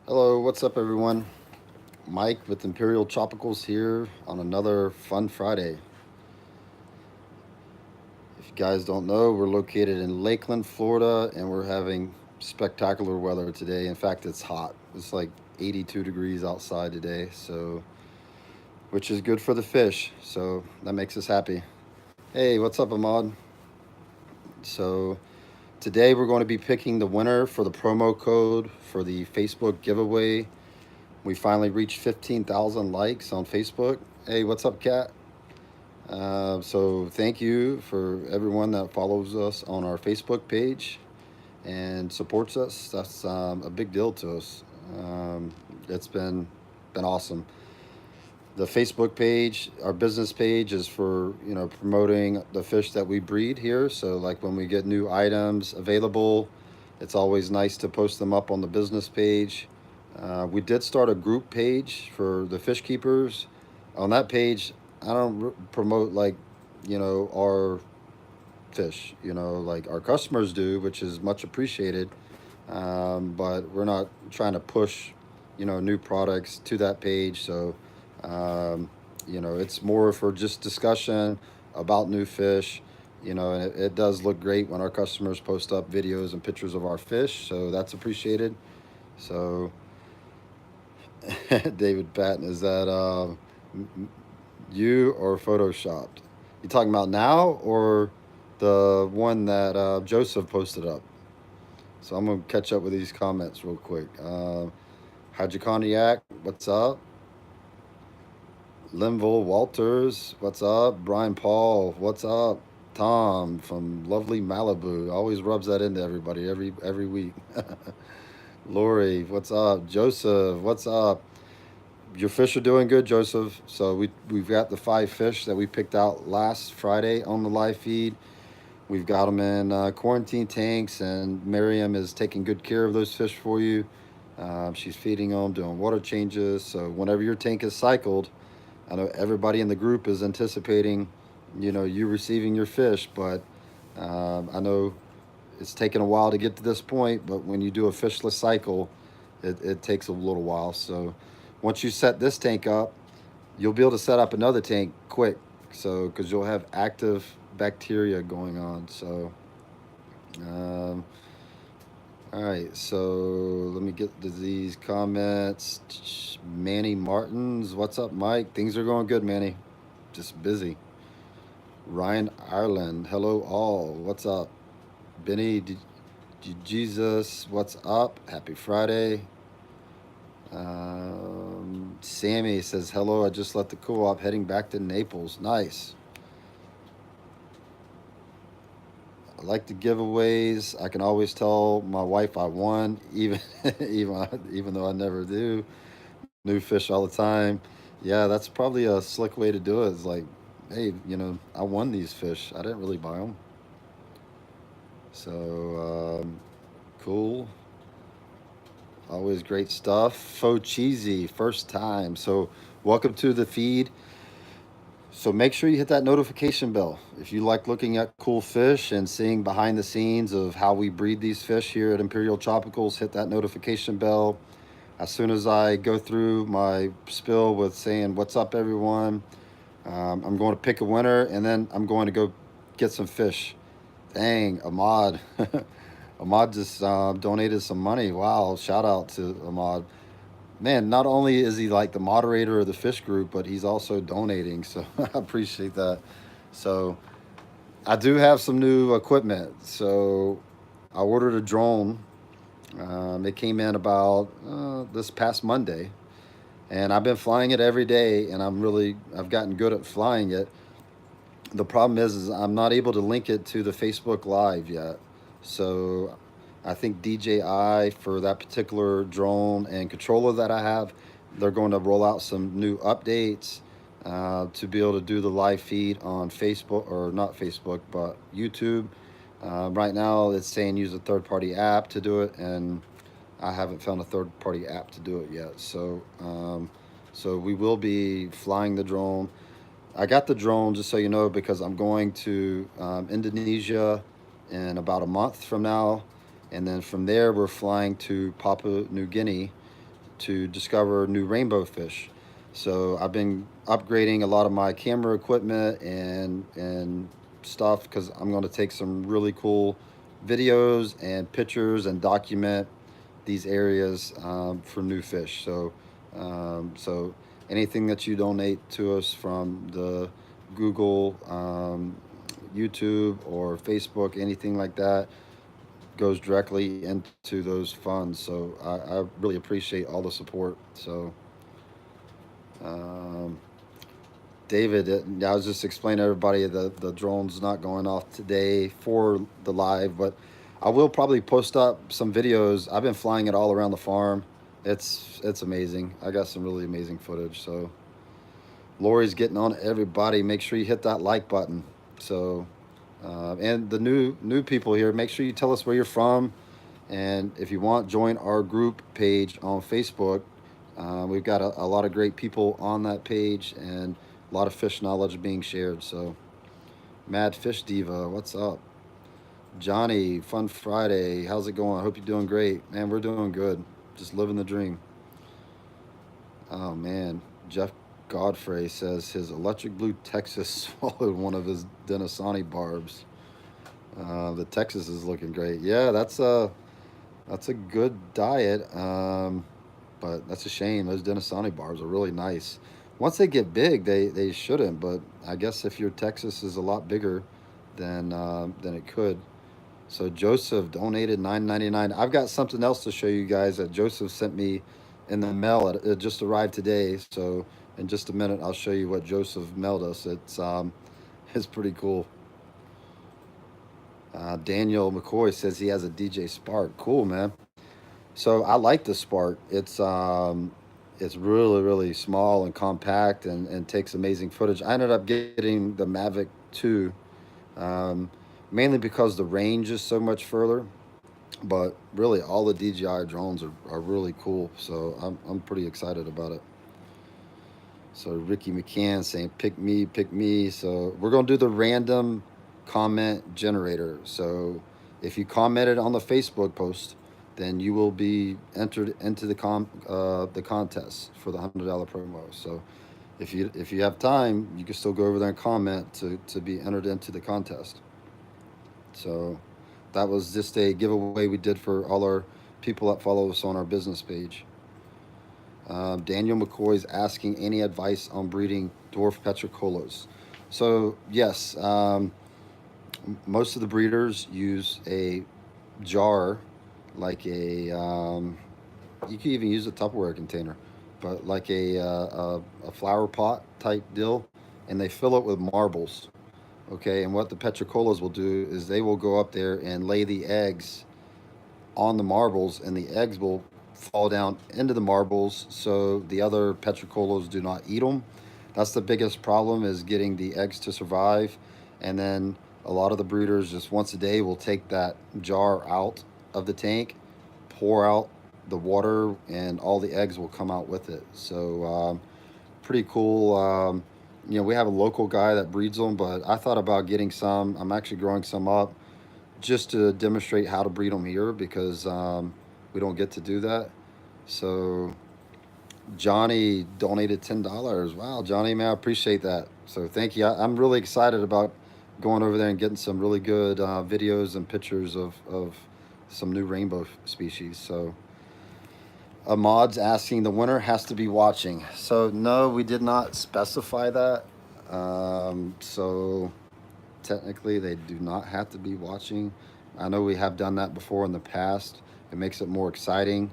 Hello, what's up, everyone? Mike with Imperial Tropicals here on another fun Friday. If you guys don't know, we're located in Lakeland, Florida, and we're having spectacular weather today. In fact, it's hot. It's like 82 degrees outside today, so which is good for the fish. So that makes us happy. Hey, what's up, Ahmad? So today we're going to be picking the winner for the promo code for the Facebook giveaway. We finally reached 15,000 likes on Facebook. Hey, what's up, Kat? So thank you for everyone that follows us on our Facebook page and supports us. That's a big deal to us. It's been awesome. The Facebook page, our business page, is for promoting the fish that we breed here. So like when we get new items available, it's always nice to post them up on the business page. We did start a group page for the fish keepers. On that page, I don't promote like our fish. Like our customers do, which is much appreciated. But we're not trying to push new products to that page. So um, it's more for just discussion about new fish. And it does look great when our customers post up videos and pictures of our fish, so that's appreciated. So David Patton, is that you or photoshopped? You talking about now or the one that Joseph posted up? So I'm gonna catch up with these comments real quick. Haji Cognac, what's up? Linville Walters, what's up? Brian Paul, what's up? Tom from lovely Malibu always rubs that into everybody every week. Lori, what's up? Joseph, what's up? Your fish are doing good, Joseph. So we've got the 5 fish that we picked out last Friday on the live feed. We've got them in quarantine tanks, and Miriam is taking good care of those fish for you. She's feeding them, doing water changes. So whenever your tank is cycled, I know everybody in the group is anticipating, you receiving your fish, but I know it's taken a while to get to this point. But when you do a fishless cycle, it takes a little while. So once you set this tank up, you'll be able to set up another tank quick. So because you'll have active bacteria going on. So um, all right. So let me get to these comments. Manny Martins, what's up, Mike? Things are going good, Manny. Just busy. Ryan Ireland, hello all. What's up? Benny Jesus, what's up? Happy Friday. Sammy says hello. I just left the co-op, heading back to Naples. Nice. I like the giveaways. I can always tell my wife I won, even even though I never do. New fish all the time. Yeah, that's probably a slick way to do it. It's like, hey, I won these fish. I didn't really buy them. So cool. Always great stuff. Faux cheesy, first time. So welcome to the feed. So make sure you hit that notification bell. If you like looking at cool fish and seeing behind the scenes of how we breed these fish here at Imperial Tropicals, hit that notification bell. As soon as I go through my spill with saying, "What's up, everyone?" I'm going to pick a winner, and then I'm going to go get some fish. Dang, Ahmad. Ahmad just donated some money. Wow, shout out to Ahmad. Man, not only is he like the moderator of the fish group, but he's also donating. So I appreciate that. So I do have some new equipment. So I ordered a drone. It came in about this past Monday, and I've been flying it every day, and I've gotten good at flying it. The problem is I'm not able to link it to the Facebook Live yet. So I think DJI, for that particular drone and controller that I have, they're going to roll out some new updates to be able to do the live feed on Facebook, or not Facebook, but YouTube. Right now, it's saying use a third party app to do it, and I haven't found a third party app to do it yet. So we will be flying the drone. I got the drone, just so you know, because I'm going to Indonesia in about a month from now, and then from there we're flying to Papua New Guinea to discover new rainbow fish. So I've been upgrading a lot of my camera equipment and stuff because I'm going to take some really cool videos and pictures and document these areas for new fish. So anything that you donate to us from the Google, YouTube, or Facebook, anything like that, goes directly into those funds. So I really appreciate all the support. So um, David, I was just explaining to everybody that the drone's not going off today for the live, but I will probably post up some videos. I've been flying it all around the farm. It's amazing. I got some really amazing footage. So Lori's getting on everybody. Make sure you hit that like button. So and the new people here, make sure you tell us where you're from, and if you want, join our group page on Facebook. We've got a lot of great people on that page and a lot of fish knowledge being shared. So, Mad Fish Diva, what's up? Johnny, Fun Friday, how's it going? I hope you're doing great. Man, we're doing good. Just living the dream. Oh, man. Jeff Godfrey says his electric blue Texas swallowed one of his Denisani barbs. The Texas is looking great. Yeah, that's a good diet. But that's a shame. Those Denisani bars are really nice. Once they get big, they shouldn't. But I guess if your Texas is a lot bigger, then it could. So Joseph donated 9.99. I've got something else to show you guys that Joseph sent me in the mail. It just arrived today. So in just a minute, I'll show you what Joseph mailed us. It's pretty cool. Daniel McCoy says he has a DJ Spark. Cool, man. So I like the Spark. It's really really small and compact and takes amazing footage. I ended up getting the Mavic 2, um, mainly because the range is so much further. But really, all the DJI drones are really cool. So I'm pretty excited about it. So Ricky McCann saying pick me. So we're gonna do the random comment generator. So if you commented on the Facebook post, then you will be entered into the contest for the $100 promo. So if you have time, you can still go over there and comment to be entered into the contest. So that was just a giveaway we did for all our people that follow us on our business page. Daniel McCoy is asking any advice on breeding dwarf petricolas. So yes, most of the breeders use a jar, like you can even use a Tupperware container, but like a flower pot type deal, and they fill it with marbles. Okay, and what the petricolas will do is they will go up there and lay the eggs on the marbles, and the eggs will fall down into the marbles so the other petricolas do not eat them. That's the biggest problem, is getting the eggs to survive. And then a lot of the breeders just once a day will take that jar out of the tank, pour out the water, and all the eggs will come out with it. So pretty cool. We have a local guy that breeds them, but I thought about getting some. I'm actually growing some up just to demonstrate how to breed them here because we don't get to do that. So Johnny donated $10. Wow, Johnny, man, I appreciate that. So thank you. I'm really excited about going over there and getting some really good videos and pictures of some new rainbow species. So Ahmad's asking, the winner has to be watching. So no, we did not specify that. So technically, they do not have to be watching. I know we have done that before in the past. It makes it more exciting,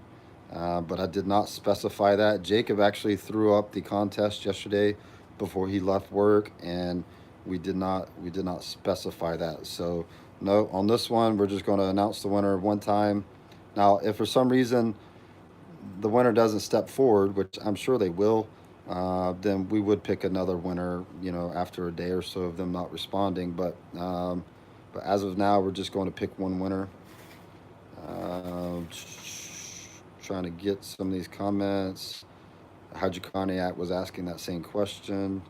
but I did not specify that. Jacob actually threw up the contest yesterday before he left work, and we did not specify that. So no, on this one, we're just going to announce the winner one time. Now, if for some reason the winner doesn't step forward, which I'm sure they will, then we would pick another winner, after a day or so of them not responding. But as of now, we're just going to pick one winner. Um, Trying to get some of these comments. Hydroconiac was asking that same question.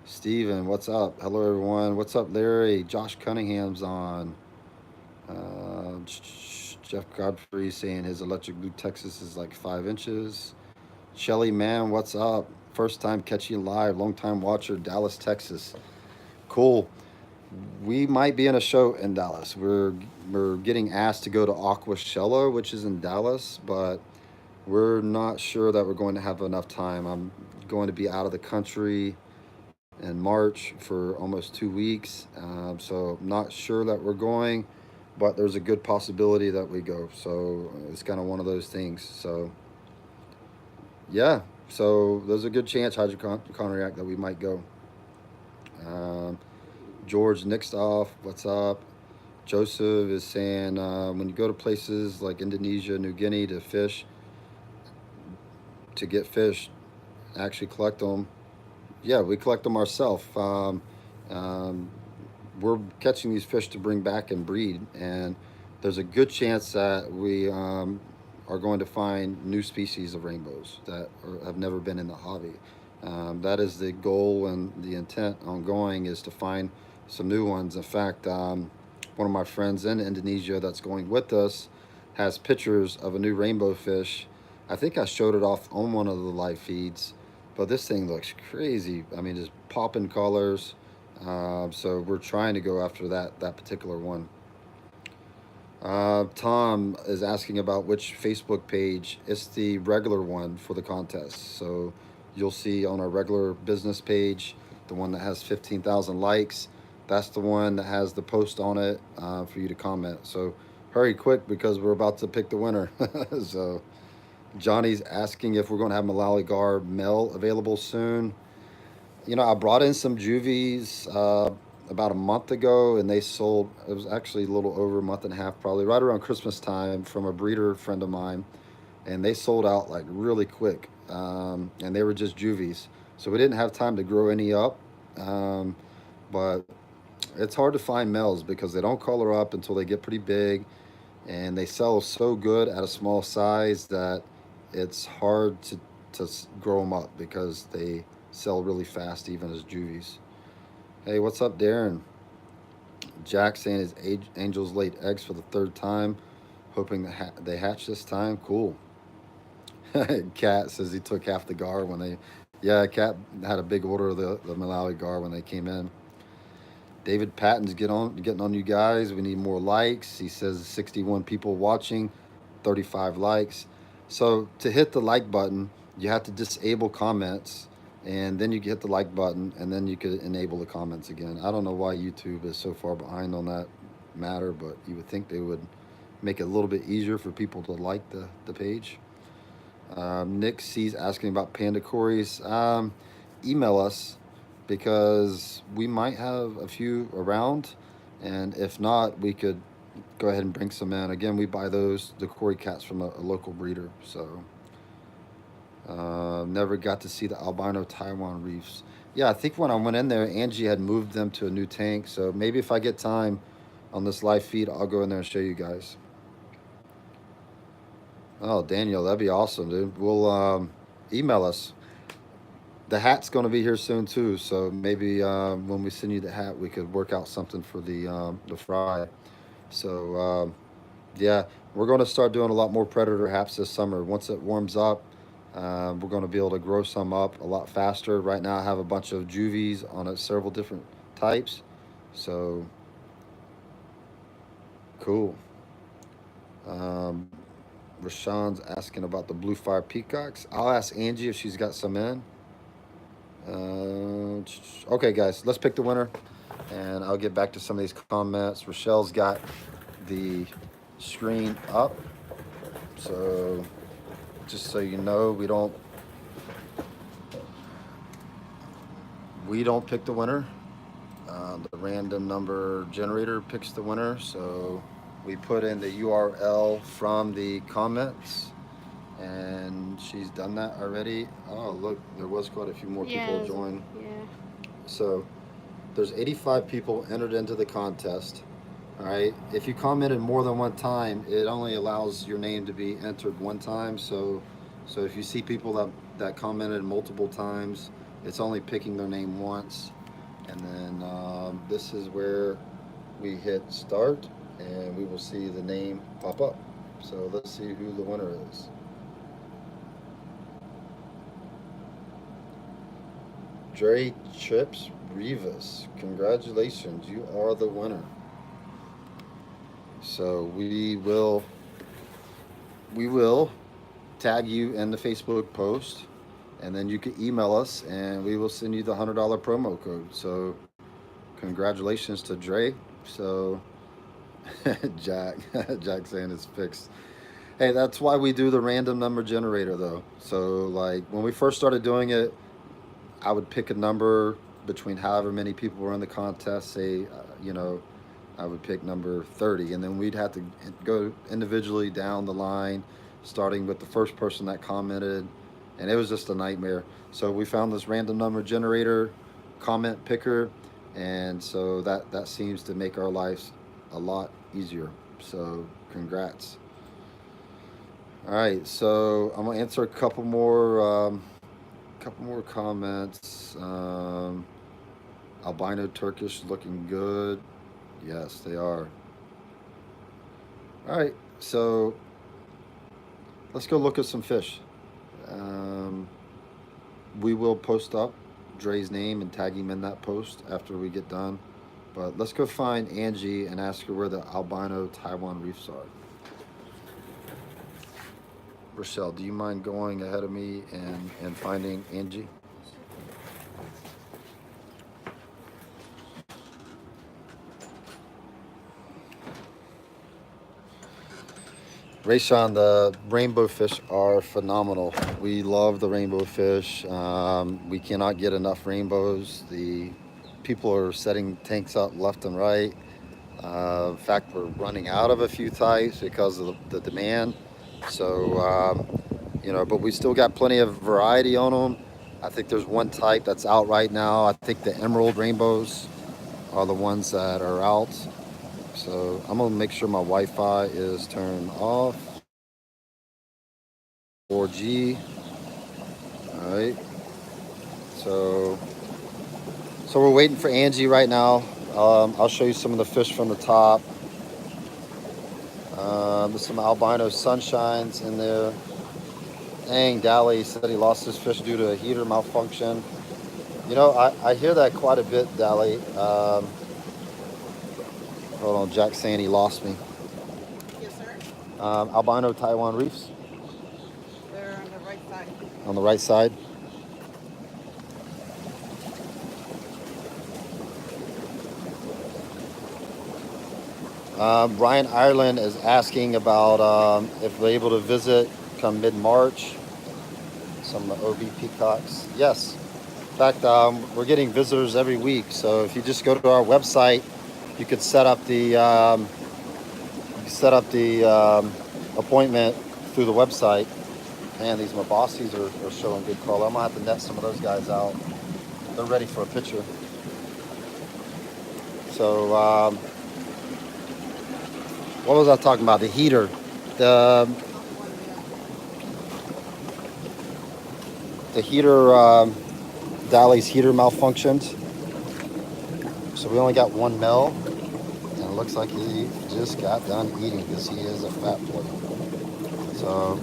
Steven, what's up? Hello, everyone. What's up, Larry? Josh Cunningham's on. Jeff Godfrey saying his electric blue Texas is like 5 inches. Shelly, man, what's up? First time catching you live, long time watcher, Dallas, Texas. Cool. We might be in a show in Dallas. We're getting asked to go to Aquashella, which is in Dallas, but we're not sure that we're going to have enough time. I'm going to be out of the country in March for almost 2 weeks, so I'm not sure that we're going, but there's a good possibility that we go. So it's kind of one of those things. So yeah, so there's a good chance, Hydrochondriac, that we might go. Um, George Nixoff, what's up? Joseph is saying when you go to places like Indonesia, New Guinea to get fish, actually collect them. Yeah, we collect them ourselves. Um, we're catching these fish to bring back and breed, and there's a good chance that we are going to find new species of rainbows that have never been in the hobby. That is the goal, and the intent ongoing is to find some new ones. In fact, one of my friends in Indonesia that's going with us has pictures of a new rainbow fish. I think I showed it off on one of the live feeds, but this thing looks crazy. I mean, just popping colors. So we're trying to go after that particular one. Tom is asking about which Facebook page. It's the regular one for the contest. So you'll see on our regular business page, the one that has 15,000 likes. That's the one that has the post on it for you to comment. So hurry quick because we're about to pick the winner. So Johnny's asking if we're going to have Malawi Gar male available soon. I brought in some juvies about a month ago, and they sold. It was actually a little over a month and a half, probably right around Christmas time, from a breeder friend of mine, and they sold out like really quick. And they were just juvies, so we didn't have time to grow any up. Um, but it's hard to find males because they don't color up until they get pretty big, and they sell so good at a small size that it's hard to grow them up because they sell really fast even as juvies. Hey, what's up, Darren? Jack saying his angels laid eggs for the third time, hoping that they hatch this time. Cool. Cat says he took half the gar when they. Yeah, Cat had a big order of the Malawi gar when they came in. David Patton's getting on you guys. We need more likes. He says 61 people watching, 35 likes. So to hit the like button, you have to disable comments, and then you hit the like button, and then you could enable the comments again. I don't know why YouTube is so far behind on that matter, but you would think they would make it a little bit easier for people to like the page. Nick C's asking about panda cories. Email us because we might have a few around, and if not, we could go ahead and bring some in. Again, we buy the Cory cats from a local breeder. So never got to see the albino Taiwan reefs. Yeah, I think when I went in there, Angie had moved them to a new tank. So maybe if I get time on this live feed, I'll go in there and show you guys. Oh, Daniel, that'd be awesome, dude. We'll email us. The hat's going to be here soon too, so maybe when we send you the hat, we could work out something for the fry. So yeah, we're going to start doing a lot more predator haps this summer. Once it warms up, we're going to be able to grow some up a lot faster. Right now, I have a bunch of juvies on several different types. So cool. Um, Rashawn's asking about the blue fire peacocks. I'll ask Angie if she's got some in. Okay, guys, let's pick the winner, and I'll get back to some of these comments. Rochelle's got the screen up, so just so you know, we don't pick the winner. The random number generator picks the winner, so we put in the URL from the comments, and she's done that already. Oh, look, there was quite a few more people join. Yeah. So there's 85 people entered into the contest. All right. If you commented more than one time, it only allows your name to be entered one time. So if you see people that commented multiple times, it's only picking their name once. And then this is where we hit start, and we will see the name pop up. So let's see who the winner is. Dre Chips Rivas. Congratulations, you are the winner. So we will tag you in the Facebook post, and then you can email us, and we will send you the $100 promo code. So congratulations to Dre. So Jack, Jack saying it's fixed. Hey, that's why we do the random number generator, though. So like when we first started doing it, I would pick a number between however many people were in the contest. Say, I would pick number 30, and then we'd have to go individually down the line, starting with the first person that commented, and it was just a nightmare. So we found this random number generator, comment picker, and so that seems to make our lives a lot easier. So congrats. All right, so I'm gonna answer a couple more comments. Albino Turkish looking good. Yes, they are. All right, so let's go look at some fish. Um, we will post up Dre's name and tag him in that post after we get done. But let's go find Angie and ask her where the albino Taiwan reefs are. Rochelle, do you mind going ahead of me and finding Angie? Rayshawn, the rainbow fish are phenomenal. We love the rainbow fish. We cannot get enough rainbows. The people are setting tanks up left and right. In fact, we're running out of a few types because of the demand. So, but we still got plenty of variety on them. I think there's one type that's out right now. I think the emerald rainbows are the ones that are out. So I'm gonna make sure my Wi-Fi is turned off. 4G. All right. So we're waiting for Angie right now. I'll show you some of the fish from the top. There's some albino sunshines in there. Dang, Dally said he lost his fish due to a heater malfunction. I hear that quite a bit, Dally. Hold on, Jack's saying he lost me. Yes, sir. Albino Taiwan reefs They're on the right side. on the right side. Ryan Ireland is asking about if we're able to visit come mid-March. Some OB peacocks. Yes. In fact, we're getting visitors every week. So if you just go to our website, you could set up the appointment through the website. Man, these Mabossis are showing good color. I'm gonna have to net some of those guys out. They're ready for a picture. So what was I talking about? The heater. The the heater. Dolly's heater malfunctioned. So we only got one male, and it looks like he just got done eating because he is a fat boy. So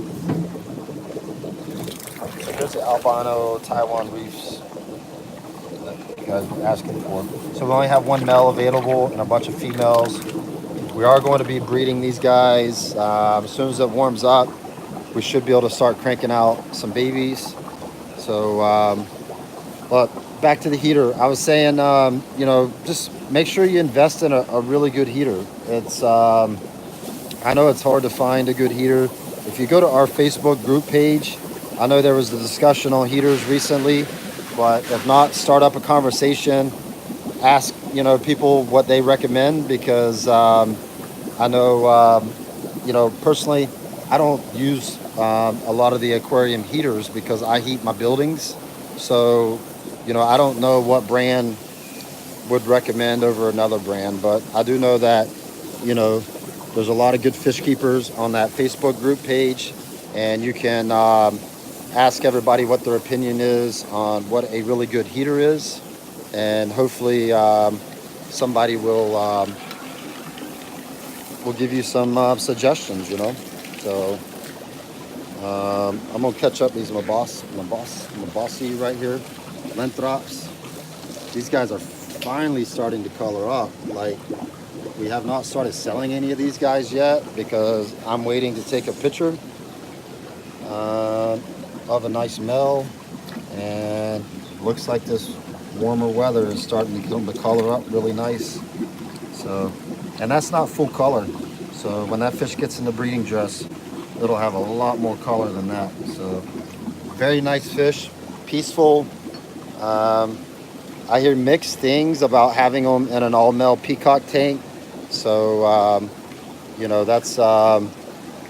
here's the albino Taiwan reefs that you guys were asking for. So we only have one male available and a bunch of females. We are going to be breeding these guys. As soon as it warms up, we should be able to start cranking out some babies. So, but back to the heater. I was saying, just make sure you invest in a really good heater. I know it's hard to find a good heater. If you go to our Facebook group page, I know there was a discussion on heaters recently, but if not, start up a conversation. Ask people what they recommend because I know personally I don't use a lot of the aquarium heaters because I heat my buildings. So I don't know what brand would recommend over another brand, but I do know that there's a lot of good fish keepers on that Facebook group page, and you can ask everybody what their opinion is on what a really good heater is, and hopefully somebody will give you some suggestions. So I'm gonna catch up these Mabossi right here. Lenthrops. These guys are finally starting to color up. Like, we have not started selling any of these guys yet because I'm waiting to take a picture of a nice male, and looks like this warmer weather is starting to get them to color up really nice. So, and that's not full color. So when that fish gets in the breeding dress, it'll have a lot more color than that. So very nice fish, peaceful. Um, I hear mixed things about having them in an all-male peacock tank. So, that's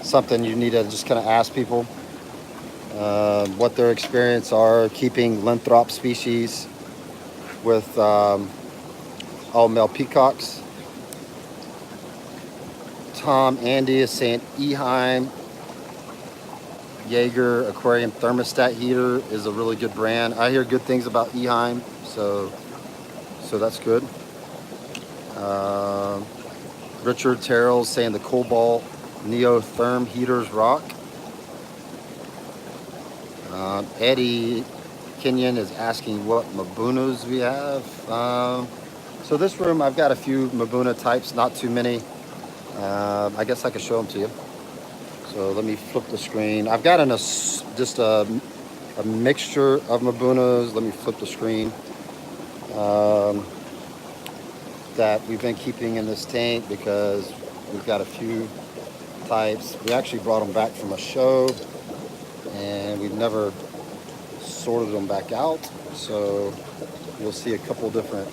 something you need to just kind of ask people what their experience are keeping Linthrop species with all-male peacocks. Tom Andy is saying Eheim Jaeger aquarium thermostat heater is a really good brand. I hear good things about Eheim, so that's good. Richard Terrell saying the Cobalt Neotherm heaters rock. Eddie Kenyon is asking what Mabunas we have. So this room, I've got a few Mabuna types, not too many. I guess I could show them to you. So let me flip the screen. I've got just a mixture of Mabunas. Let me flip the screen. That we've been keeping in this tank because we've got a few types. We actually brought them back from a show and we've never sorted them back out. So you'll see a couple different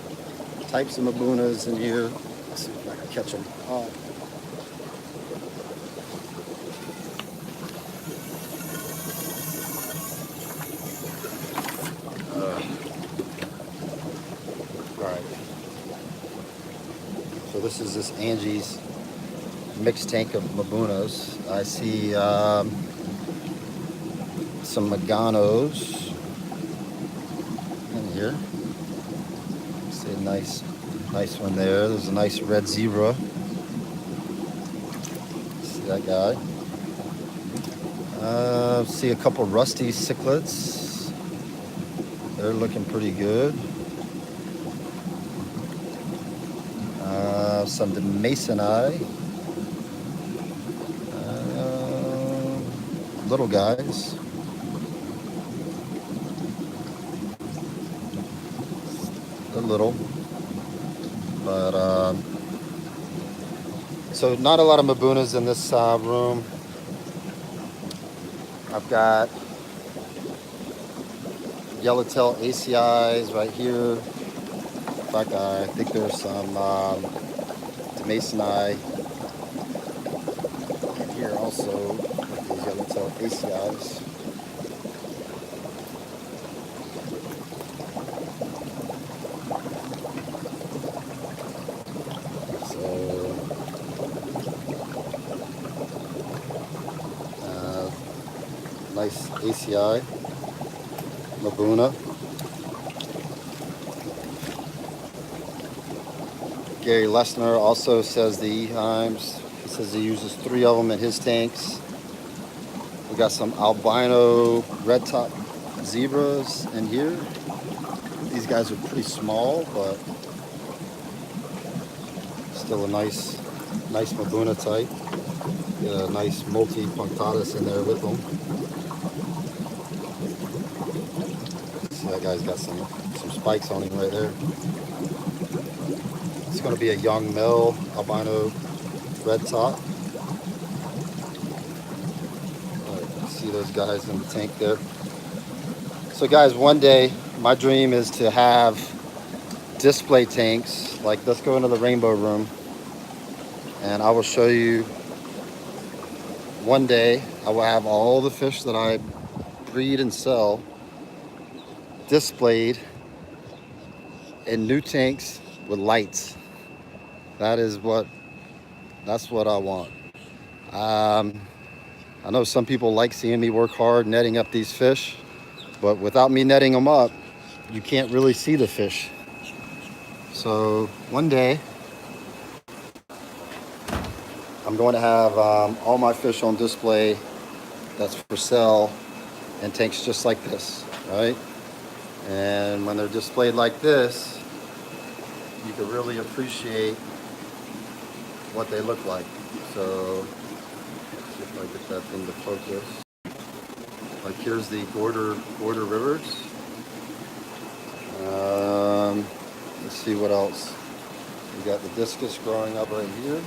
types of Mabunas in here. Let's see if I can catch them. All right. So this is this Angie's mixed tank of Mabunas. I see some Maganos in here. See a nice one there. There's a nice red zebra. See that guy. See a couple rusty cichlids. They're looking pretty good. Some Masonite. Little guys. They're little. But, so not a lot of Mabunas in this room. I've got yellowtail ACIs right here. In fact, I think there's some Masonite in here also. These yellowtail ACIs. Nice ACI, Mabuna. Gary Lesnar also says the Eheims. He says he uses 3 of them in his tanks. We got some albino red top zebras in here. These guys are pretty small, but still a nice Mabuna type. Get a nice multi-punctatus in there with them. See, that guy's got some spikes on him right there. It's going to be a young male albino red top. Right, see those guys in the tank there. So guys, one day my dream is to have display tanks. Like, let's go into the rainbow room and I will show you. One day I will have all the fish that I breed and sell displayed in new tanks with lights. That's what I want. I know some people like seeing me work hard netting up these fish, but without me netting them up, you can't really see the fish. So one day I'm going to have all my fish on display that's for sale in tanks just like this, right? And when they're displayed like this, you can really appreciate what they look like. So let's see if I get that thing to focus. Like here's the Gorder Rivers. Let's see what else. We got the discus growing up right here.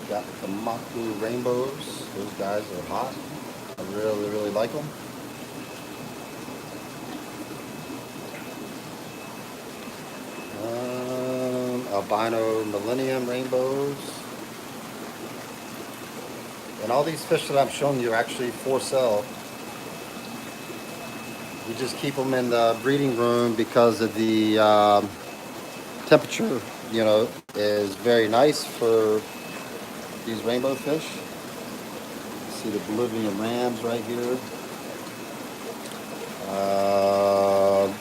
Got the Maku rainbows. Those guys are hot. I really, really like them. Albino Millennium rainbows. And all these fish that I'm showing you are actually for sale. We just keep them in the breeding room because of the temperature, is very nice for these rainbow fish. You see the Bolivian rams right here.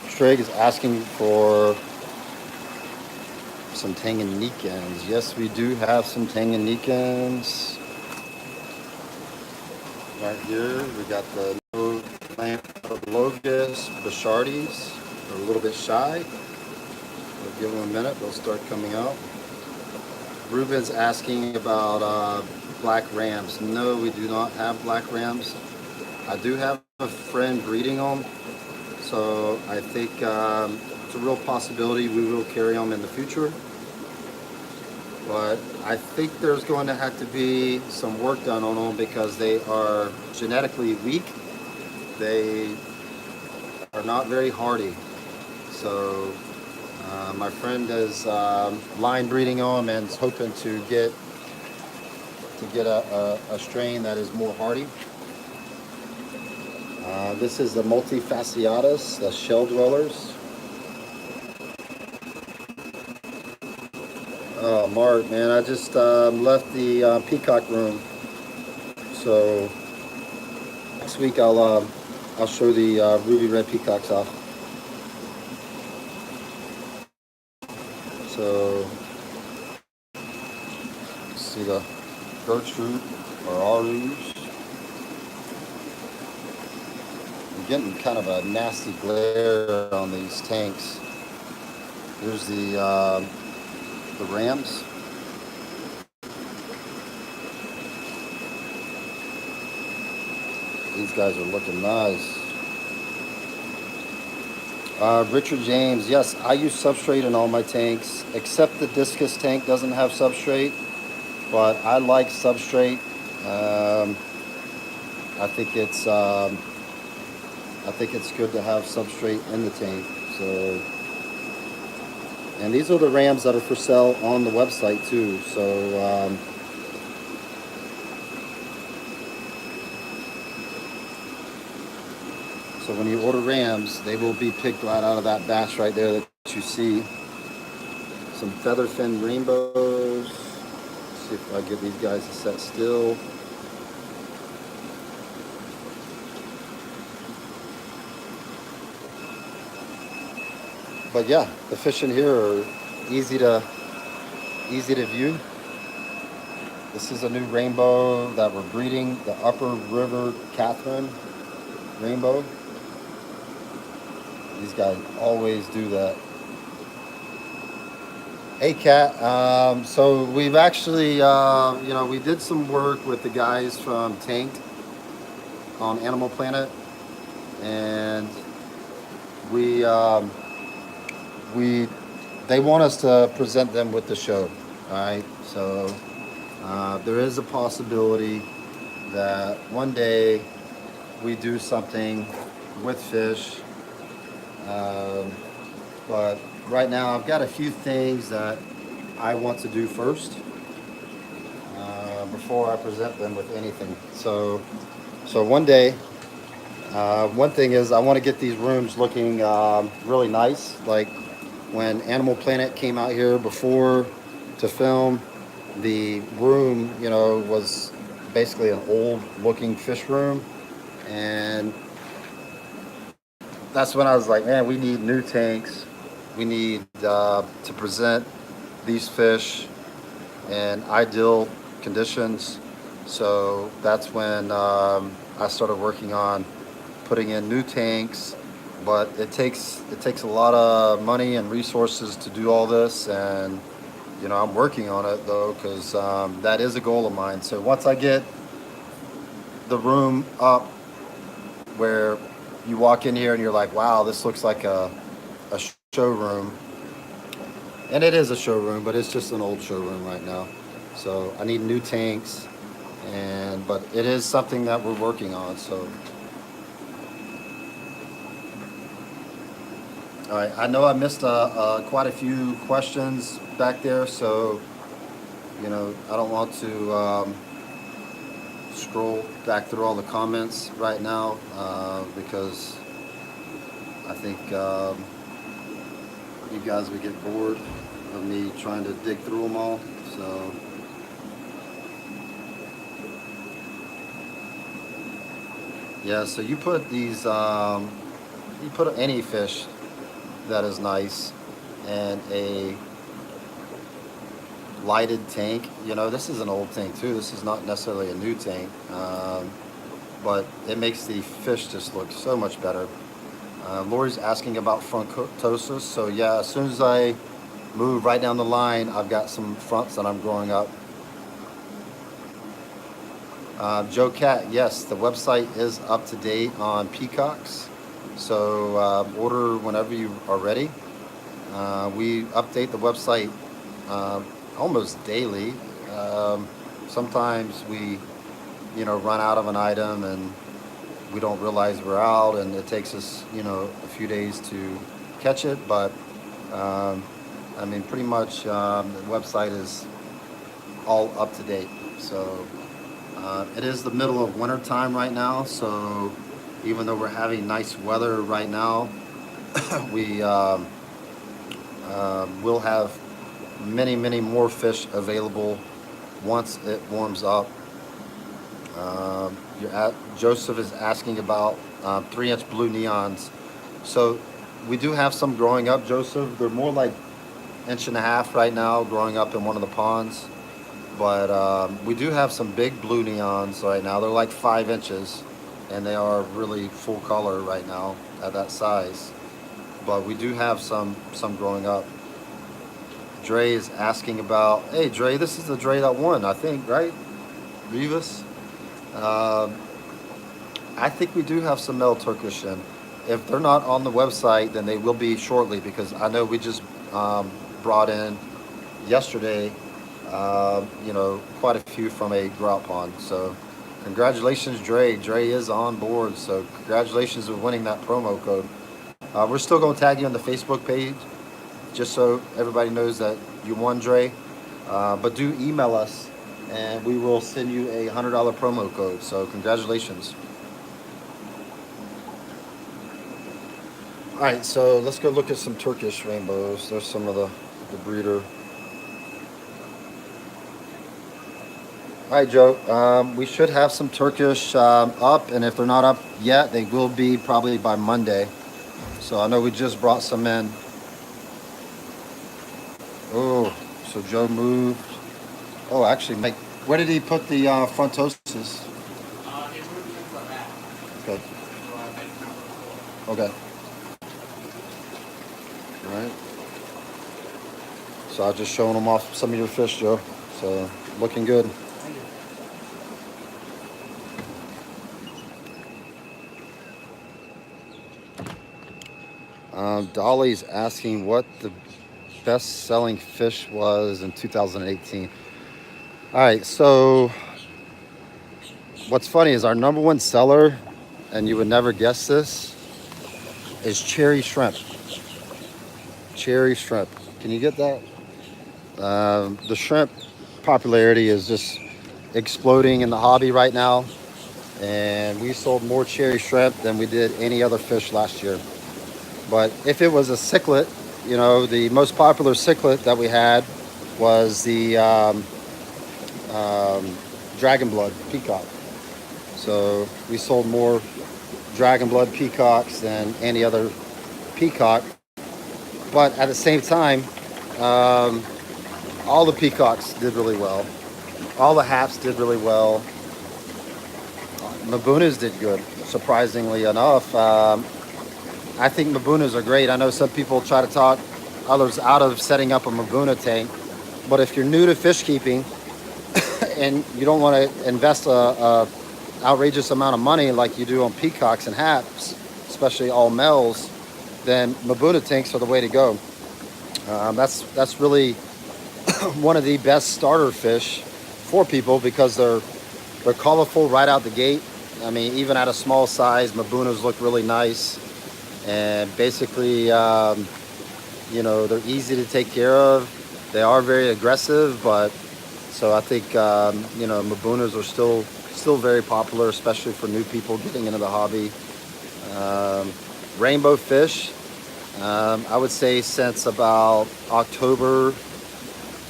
Trig is asking for some Tanganyikans. Yes, we do have some Tanganyikans. Right here, we got the Logus Bichardies. They're a little bit shy. We'll give them a minute, they'll start coming out. Ruben's asking about black rams. No, we do not have black rams. I do have a friend breeding them, so I think it's a real possibility we will carry them in the future. But I think there's going to have to be some work done on them because they are genetically weak. They are not very hardy. So my friend is line breeding them and is hoping to get a strain that is more hardy. This is the multifasciatus, the shell dwellers. Oh, Mark, man, I just left the peacock room. So next week I'll show the ruby red peacocks off. So see the Gertrude or Arus. I'm getting kind of a nasty glare on these tanks. Here's the rams. These guys are looking nice. Richard James, yes, I use substrate in all my tanks, except the discus tank doesn't have substrate, but I like substrate. I think it's good to have substrate in the tank. So, and these are the rams that are for sale on the website too. So. So when you order rams, they will be picked right out of that batch right there that you see. Some featherfin rainbows. Let's see if I get these guys to set still. But yeah, the fish in here are easy to view. This is a new rainbow that we're breeding, the Upper River Catherine rainbow. These guys always do that. Hey, Kat. So we've actually, we did some work with the guys from Tanked on Animal Planet, and they want us to present them with the show. All right. So there is a possibility that one day we do something with fish. But right now I've got a few things that I want to do first before I present them with anything. So one day, one thing is I want to get these rooms looking really nice. Like when Animal Planet came out here before to film, the room, was basically an old looking fish room. And that's when I was like, man, we need new tanks. We need to present these fish in ideal conditions. So that's when I started working on putting in new tanks. But it takes a lot of money and resources to do all this, and I'm working on it though, because that is a goal of mine. So once I get the room up where you walk in here and you're like, wow, this looks like a showroom. And it is a showroom, but it's just an old showroom right now. So I need new tanks, but it is something that we're working on. So, all right, I know I missed quite a few questions back there, so I don't want to scroll back through all the comments right now because I think you guys would get bored of me trying to dig through them all. So, yeah, so you put any fish that is nice and a lighted tank. This is an old tank too. This is not necessarily a new tank, but it makes the fish just look so much better. Lori's asking about frontosis. So yeah, as soon as I move right down the line, I've got some fronts that I'm growing up. Joe Cat, yes, the website is up to date on peacocks. So order whenever you are ready. We update the website uh, almost daily. Um, Sometimes we, run out of an item and we don't realize we're out, and it takes us, a few days to catch it. But um, I mean, pretty much the website is all up to date. So it is the middle of winter time right now. So even though we're having nice weather right now, we will have many, many more fish available once it warms up. Joseph is asking about 3-inch blue neons. So we do have some growing up, Joseph. They're more like inch and a half right now, growing up in one of the ponds. But we do have some big blue neons right now. They're like 5 inches, and they are really full color right now at that size. But we do have some growing up. Dre is asking about, hey Dre, this is the Dre that won, I think, right? Rivas. Um, I think we do have some male Turkish in. If they're not on the website, then they will be shortly, because I know we just brought in yesterday, quite a few from a grout pond. So congratulations, Dre. Dre is on board. So congratulations with winning that promo code. We're still going to tag you on the Facebook page, just so everybody knows that you won, Dre. But do email us, and we will send you a $100 promo code. So congratulations. All right, so let's go look at some Turkish rainbows. There's some of the breeder. All right, Joe. We should have some Turkish up, and if they're not up yet, they will be probably by Monday. So I know we just brought some in. Oh, so Joe moved. Oh, actually, Mike, where did he put the frontoses? Okay. Okay. All right. So I was just showing them off some of your fish, Joe. So looking good. Dolly's asking what the best-selling fish was in 2018. All right, so what's funny is our number one seller, and you would never guess this, is cherry shrimp. Cherry shrimp. Can you get that? The shrimp popularity is just exploding in the hobby right now, and we sold more cherry shrimp than we did any other fish last year. But if it was a cichlid, the most popular cichlid that we had was the dragon blood peacock. So we sold more dragon blood peacocks than any other peacock. But at the same time, All the peacocks did really well. All the haps did really well. Mabunas did good, surprisingly enough. I think Mabunas are great. I know some people try to talk others out of setting up a Mabuna tank, but if you're new to fish keeping and you don't want to invest a outrageous amount of money like you do on peacocks and haps, especially all males, then Mabuna tanks are the way to go. That's really one of the best starter fish for people because they're colorful right out the gate. I mean, even at a small size, Mabunas look really nice, and basically, they're easy to take care of. They are very aggressive, but so I think Mabunas are still very popular, especially for new people getting into the hobby. Um, Rainbow fish, I would say since about October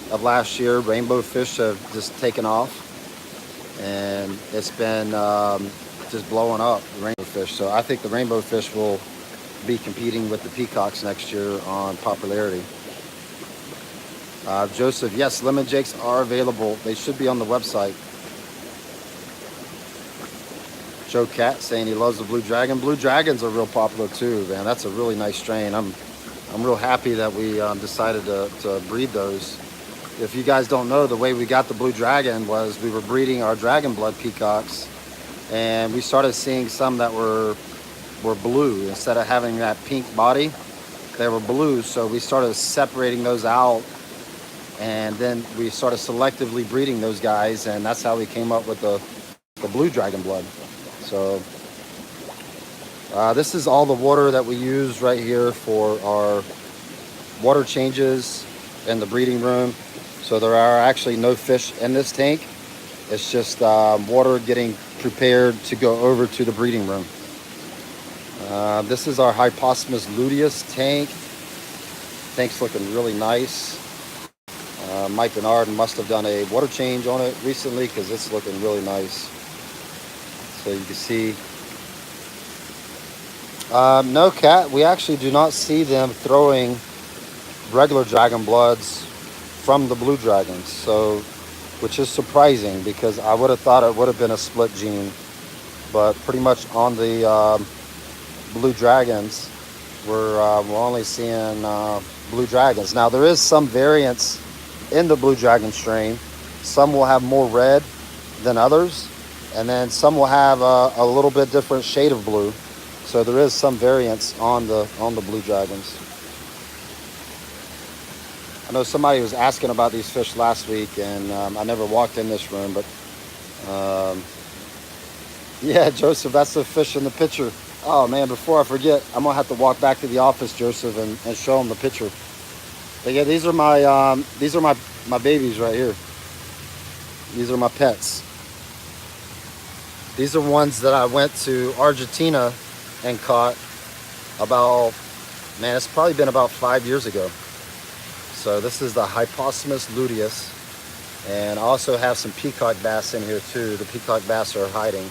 of last year, rainbow fish have just taken off, and it's been just blowing up the rainbow fish. So I think the rainbow fish will be competing with the peacocks next year on popularity. Joseph, yes, lemon jakes are available. They should be on the website. Joe Cat saying he loves the blue dragon. Blue dragons are real popular too, man. That's a really nice strain. I'm real happy that we decided to breed those. If you guys don't know, the way we got the blue dragon was we were breeding our dragon blood peacocks, and we started seeing some that were blue instead of having that pink body. They were blue, so we started separating those out, and then we started selectively breeding those guys, and that's how we came up with the blue dragon blood. So this is all the water that we use right here for our water changes in the breeding room. So there are actually no fish in this tank. It's just water getting prepared to go over to the breeding room. This is our Hypostomus luteus tank. Tank's looking really nice. Mike Bernard must have done a water change on it recently because it's looking really nice. So you can see. No, Cat, we actually do not see them throwing regular dragon bloods from the blue dragons, so which is surprising because I would have thought it would have been a split gene, but pretty much on the blue dragons, we're only seeing blue dragons. Now there is some variance in the blue dragon strain. Some will have more red than others, and then some will have a little bit different shade of blue. So there is some variance on the blue dragons. I know somebody was asking about these fish last week, and I never walked in this room, but yeah, Joseph, that's the fish in the picture. Oh man, before I forget, I'm gonna have to walk back to the office, Joseph, and show them the picture. But yeah, these are my babies right here. These are my pets. These are ones that I went to Argentina and caught about, man, it's probably been about 5 years ago. So this is the Hypostomus luteus, and I also have some peacock bass in here too. The peacock bass are hiding.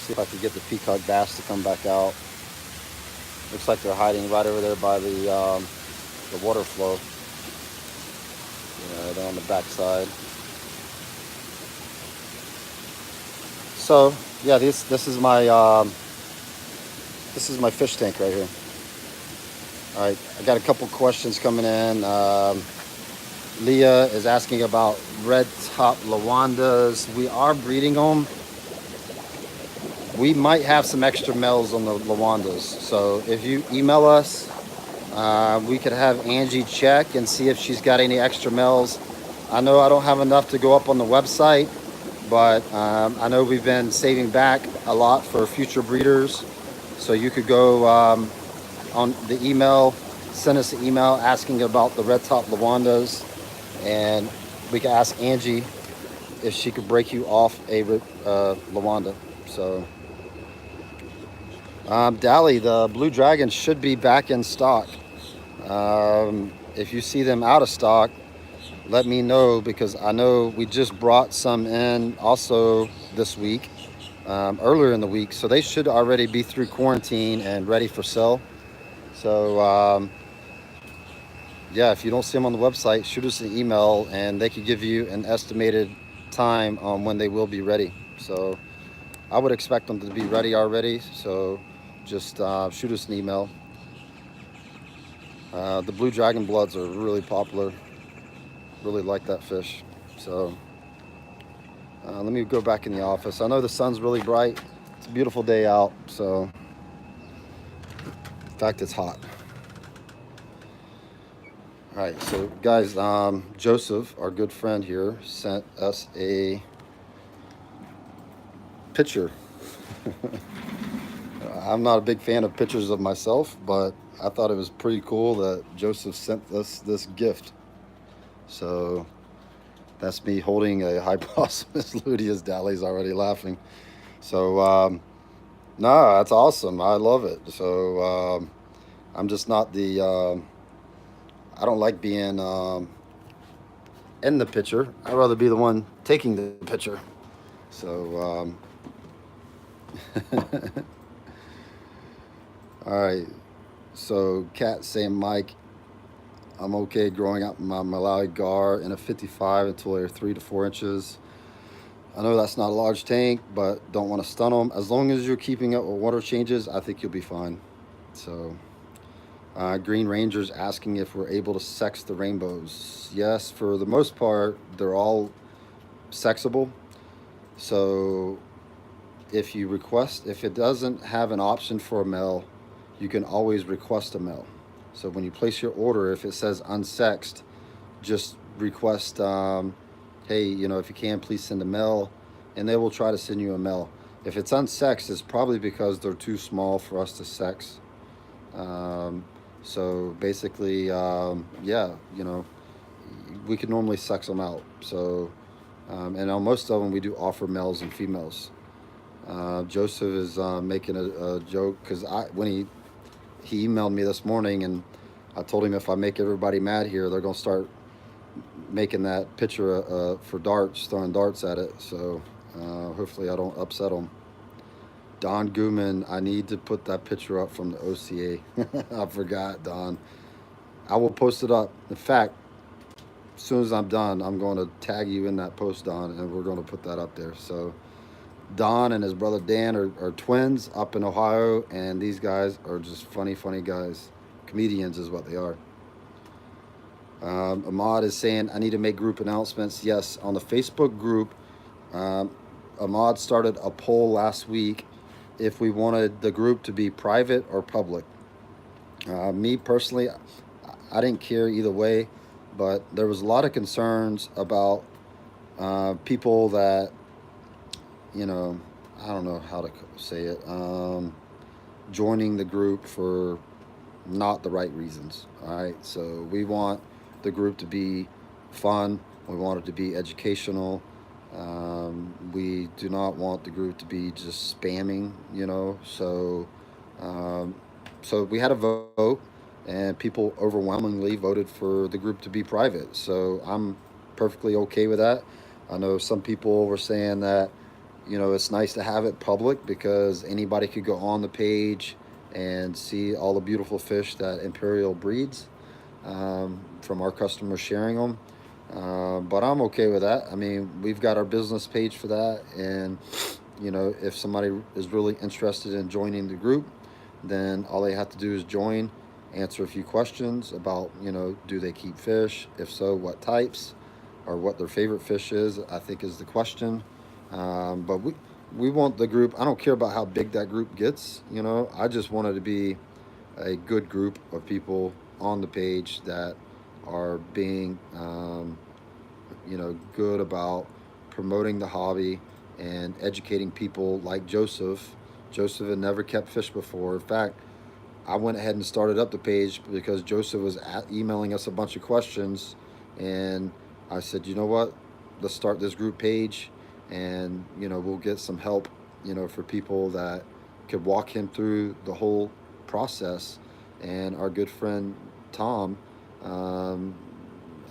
See if I can get the peacock bass to come back out. Looks like they're hiding right over there by the water flow. They're on the back side. So yeah, this is my fish tank right here. All right, I got a couple questions coming in. Leah is asking about red top lawandas. We are breeding them. We might have some extra males on the lawandas. So if you email us, we could have Angie check and see if she's got any extra males. I know I don't have enough to go up on the website, but I know we've been saving back a lot for future breeders. So you could go on the email, send us an email asking about the red top lawandas, and we can ask Angie if she could break you off a lawanda. So Dally, the blue dragons should be back in stock. If you see them out of stock, let me know, because I know we just brought some in also this week, earlier in the week, so they should already be through quarantine and ready for sale. So yeah, if you don't see them on the website, shoot us an email, and they could give you an estimated time on when they will be ready. So I would expect them to be ready already. So just shoot us an email. The blue dragon bloods are really popular. Really like that fish. So let me go back in the office. I know the sun's really bright. It's a beautiful day out. So in fact, it's hot. All right, so guys, Joseph, our good friend here, sent us a picture. I'm not a big fan of pictures of myself, but I thought it was pretty cool that Joseph sent us this gift. So that's me holding a hypospis luteus. Dally's already laughing. So no, that's awesome. I love it. So I'm just not the. I don't like being in the picture. I'd rather be the one taking the picture. So all right. So Cat saying, Mike, I'm okay growing up my Malawi gar in a 55 until they're 3 to 4 inches. I know that's not a large tank, but don't want to stun them. As long as you're keeping up with water changes, I think you'll be fine. So, Green Ranger's asking if we're able to sex the rainbows. Yes, for the most part, they're all sexable. So, if it doesn't have an option for a male, you can always request a male. So when you place your order, if it says unsexed, just request, hey, if you can, please send a male, and they will try to send you a male. If it's unsexed, it's probably because they're too small for us to sex. Um, so basically, yeah, we can normally sex them out. So, and on most of them, we do offer males and females. Joseph is making a joke because when he emailed me this morning, and I told him if I make everybody mad here, they're gonna start making that picture for darts, throwing darts at it. So hopefully I don't upset them. Don Gooman, I need to put that picture up from the OCA. I forgot, Don. I will post it up. In fact, as soon as I'm done, I'm going to tag you in that post, Don, and we're going to put that up there. So Don and his brother Dan are twins up in Ohio, and these guys are just funny, funny guys. Comedians is what they are. Ahmad is saying, I need to make group announcements. Yes, on the Facebook group, um, Ahmad started a poll last week if we wanted the group to be private or public. Me personally, I didn't care either way, but there was a lot of concerns about people that, you know, I don't know how to say it, joining the group for not the right reasons. All right, so we want the group to be fun. We want it to be educational. We do not want the group to be just spamming. Um, so we had a vote, and people overwhelmingly voted for the group to be private. So I'm perfectly okay with that. I know some people were saying that it's nice to have it public because anybody could go on the page and see all the beautiful fish that Imperial breeds from our customers sharing them. But I'm okay with that. I mean, we've got our business page for that, and if somebody is really interested in joining the group, then all they have to do is join, answer a few questions about do they keep fish? If so, what types, or what their favorite fish is. I think is the question. But we want the group. I don't care about how big that group gets. I just want it to be a good group of people on the page that are being good about promoting the hobby and educating people like Joseph. Joseph had never kept fish before. In fact, I went ahead and started up the page because Joseph was emailing us a bunch of questions, and I said, you know what, let's start this group page, and we'll get some help, for people that could walk him through the whole process. And our good friend Tom, um,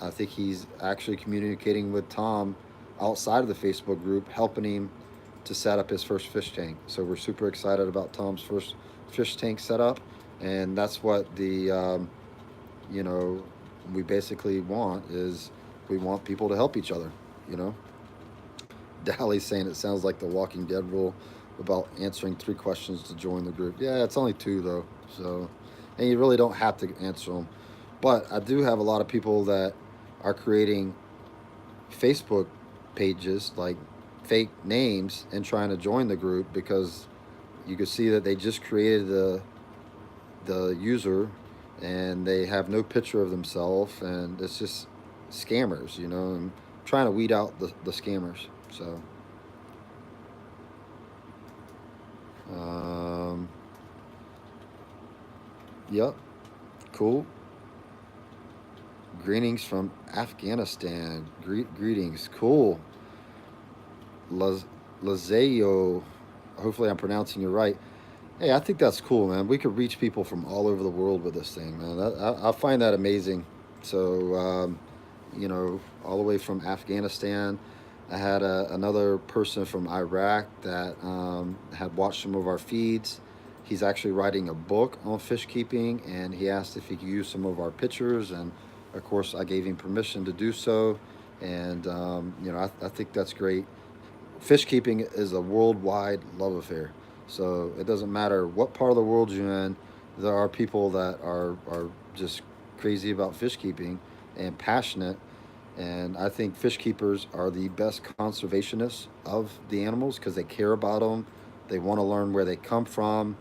I think he's actually communicating with Tom outside of the Facebook group, helping him to set up his first fish tank. So we're super excited about Tom's first fish tank setup, and that's what the you know we basically want is we want people to help each other. You know, Dally's saying it sounds like the Walking Dead rule about answering 3 questions to join the group. Yeah, it's only 2 though, so and you really don't have to answer them. But I do have a lot of people that are creating Facebook pages like fake names and trying to join the group because you can see that they just created the user and they have no picture of themselves and it's just scammers, and trying to weed out the scammers. So um, yep, cool. Greetings from Afghanistan. Greetings, cool. Laz- Lazeo, hopefully I'm pronouncing it right. Hey, I think that's cool, man. We could reach people from all over the world with this thing, man. I find that amazing. So, all the way from Afghanistan. I had another person from Iraq that had watched some of our feeds. He's actually writing a book on fish keeping, and he asked if he could use some of our pictures. And of course, I gave him permission to do so. And, I think that's great. Fish keeping is a worldwide love affair. So it doesn't matter what part of the world you're in, there are people that are just crazy about fish keeping and passionate. And I think fish keepers are the best conservationists of the animals because they care about them. They want to learn where they come from,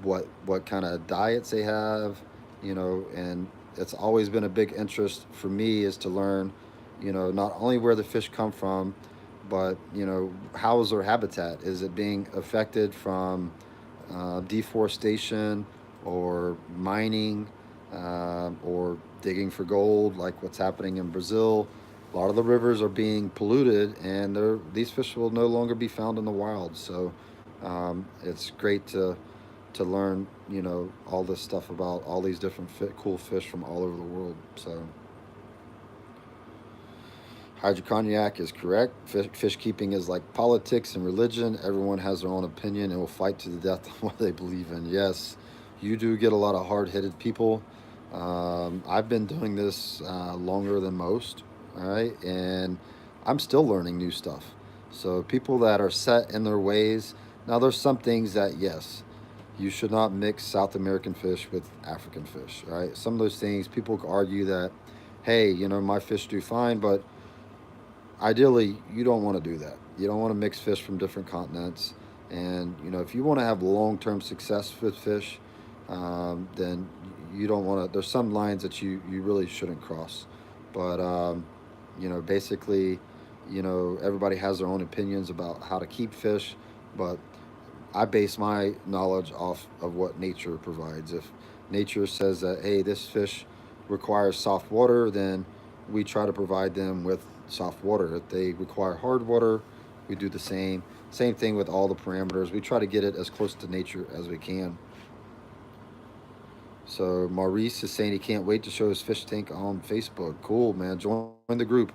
what kind of diets they have, and it's always been a big interest for me is to learn, not only where the fish come from, but how is their habitat? Is it being affected from deforestation or mining or digging for gold, like what's happening in Brazil? A lot of the rivers are being polluted, and these fish will no longer be found in the wild. So it's great to learn, all this stuff about all these different cool fish from all over the world. So hydrocognac is correct. Fish keeping is like politics and religion. Everyone has their own opinion and will fight to the death on what they believe in. Yes, you do get a lot of hard-headed people. I've been doing this longer than most, all right, and I'm still learning new stuff. So people that are set in their ways. Now, there's some things that yes, you should not mix South American fish with African fish, right? Some of those things people argue that, hey, my fish do fine, but ideally you don't want to do that. You don't want to mix fish from different continents. And if you want to have long-term success with fish, then you don't want to. There's some lines that you really shouldn't cross. But basically, everybody has their own opinions about how to keep fish. But I base my knowledge off of what nature provides. If nature says that, hey, this fish requires soft water, then we try to provide them with soft water. If they require hard water, we do the same. Same thing with all the parameters. We try to get it as close to nature as we can. So Maurice is saying he can't wait to show his fish tank on Facebook. Cool, man. Join the group.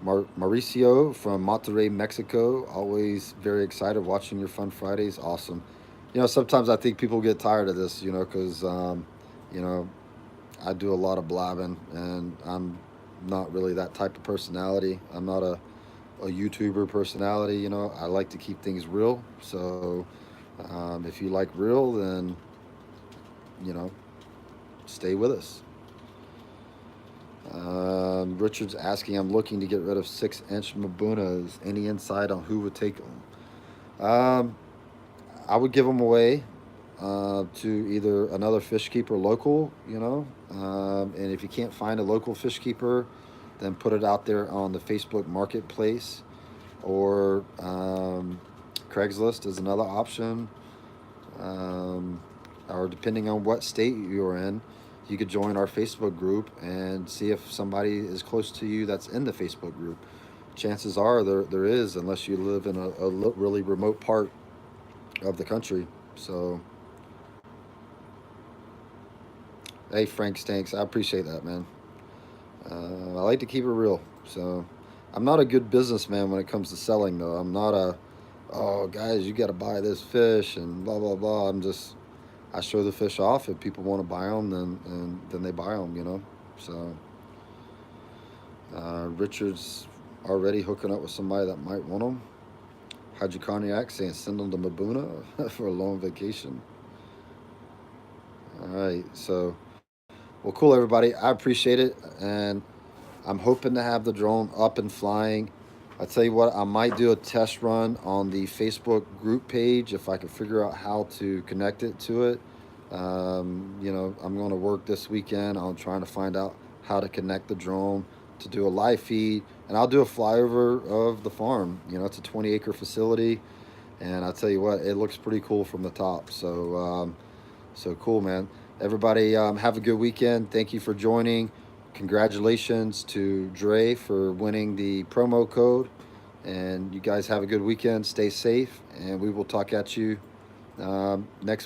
Mauricio from Monterrey, Mexico. Always very excited watching your Fun Fridays. Awesome. Sometimes I think people get tired of this, because, you know, I do a lot of blabbing and I'm not really that type of personality. I'm not a YouTuber personality, I like to keep things real. So if you like real, then, you know, stay with us. Richard's asking, I'm looking to get rid of 6-inch Mabunas. Any insight on who would take them? I would give them away to either another fish keeper local, and if you can't find a local fish keeper, then put it out there on the Facebook Marketplace or Craigslist is another option. Um, or depending on what state you're in, you could join our Facebook group and see if somebody is close to you that's in the Facebook group. Chances are there is, unless you live in a really remote part of the country. So, hey, Frank Stanks, I appreciate that, man. I like to keep it real. So, I'm not a good businessman when it comes to selling, though. I'm not a, oh, guys, you got to buy this fish and blah, blah, blah. I show the fish off. If people want to buy them, then they buy them. So Richard's already hooking up with somebody that might want them. Hydroconiac saying send them to Mabuna for a long vacation. All right, so well, cool, everybody. I appreciate it, and I'm hoping to have the drone up and flying. I tell you what, I might do a test run on the Facebook group page if I can figure out how to connect it to it. I'm going to work this weekend on trying to find out how to connect the drone to do a live feed, and I'll do a flyover of the farm. It's a 20-acre facility, and I'll tell you what, it looks pretty cool from the top. So cool, man. Everybody, have a good weekend. Thank you for joining. Congratulations to Dre for winning the promo code. And you guys have a good weekend. Stay safe, and we will talk at you next